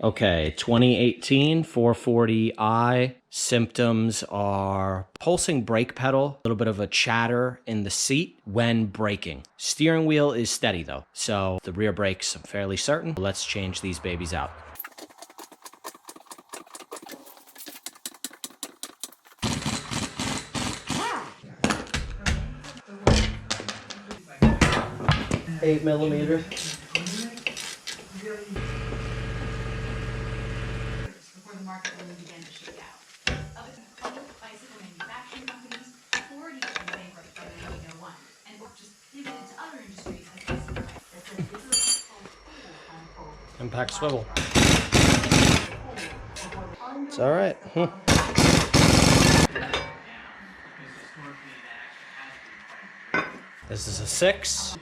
Okay, 2018 440i. Symptoms are pulsing brake pedal, a little bit of a chatter in the seat when braking. Steering wheel is steady though, so the rear brakes I'm fairly certain. Let's change these babies out. Eight millimeter. Before the market really began to shake out. Other bicycle manufacturing companies already became bankrupt by 1901 and just pivoted to other industries as Impact swivel. It's all right. This is a 6.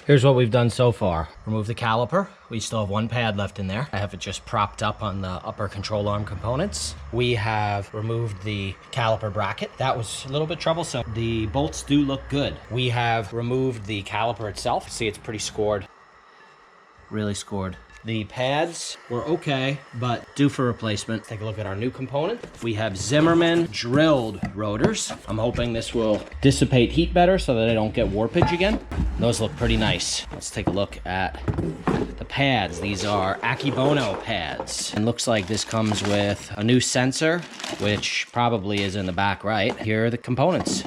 Here's what we've done so far. Remove the caliper. We still have one pad left in there. I have it just propped up on the upper control arm components. We have removed the caliper bracket. That was a little bit troublesome. The bolts do look good. We have removed the caliper itself. See, it's pretty scored. Really scored. The pads were okay, but due for replacement. Take a look at our new component. We have Zimmerman drilled rotors. I'm hoping this will dissipate heat better so that I don't get warpage again. Those look pretty nice. Let's take a look at the pads. These are Akibono pads. And looks like this comes with a new sensor, which probably is in the back right. Here are the components.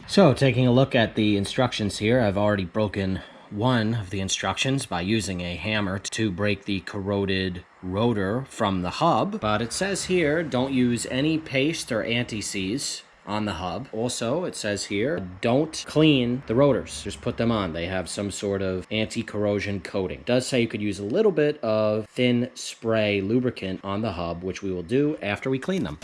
So taking a look at the instructions here, I've already broken one of the instructions by using a hammer to break the corroded rotor from the hub. But it says here, don't use any paste or anti-seize on the hub. Also, it says here, don't clean the rotors. Just put them on. They have some sort of anti-corrosion coating. It does say you could use a little bit of thin spray lubricant on the hub, which we will do after we clean them.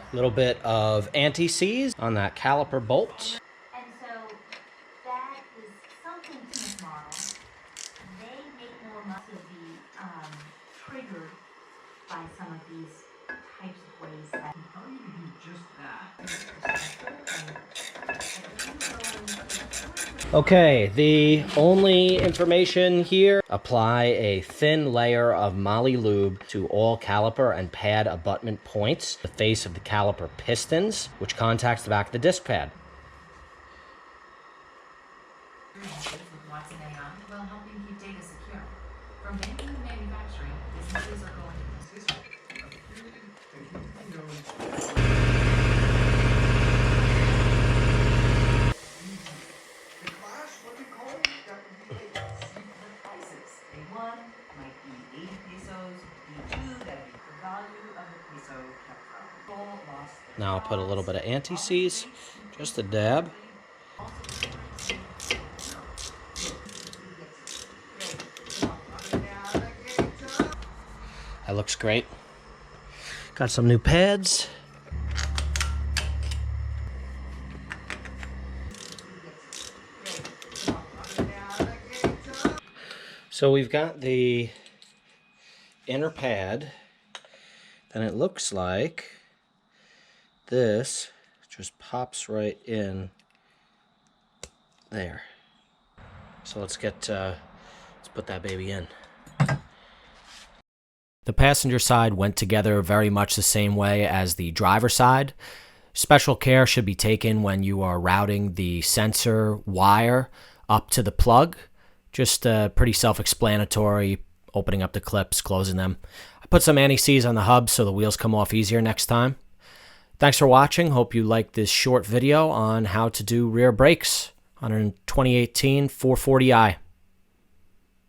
A little bit of anti-seize on that caliper bolt. And so that is something to this model. They make more muscle be triggered by some of these types of ways that how do you do just that? Okay, the only information here, apply a thin layer of Moly Lube to all caliper and pad abutment points, the face of the caliper pistons, which contacts the back of the disc pad. Will help you keep data secure. From banking to manufacturing, businesses are going to this. Now I'll put a little bit of anti-seize, just a dab. That looks great. Got some new pads. So we've got the inner pad, then it looks like this just pops right in there. So let's put that baby in. The passenger side went together very much the same way as the driver side. Special care should be taken when you are routing the sensor wire up to the plug. Just pretty self-explanatory, opening up the clips, closing them. I put some anti-seize on the hub so the wheels come off easier next time. Thanks for watching. Hope you liked this short video on how to do rear brakes on a 2018 440i.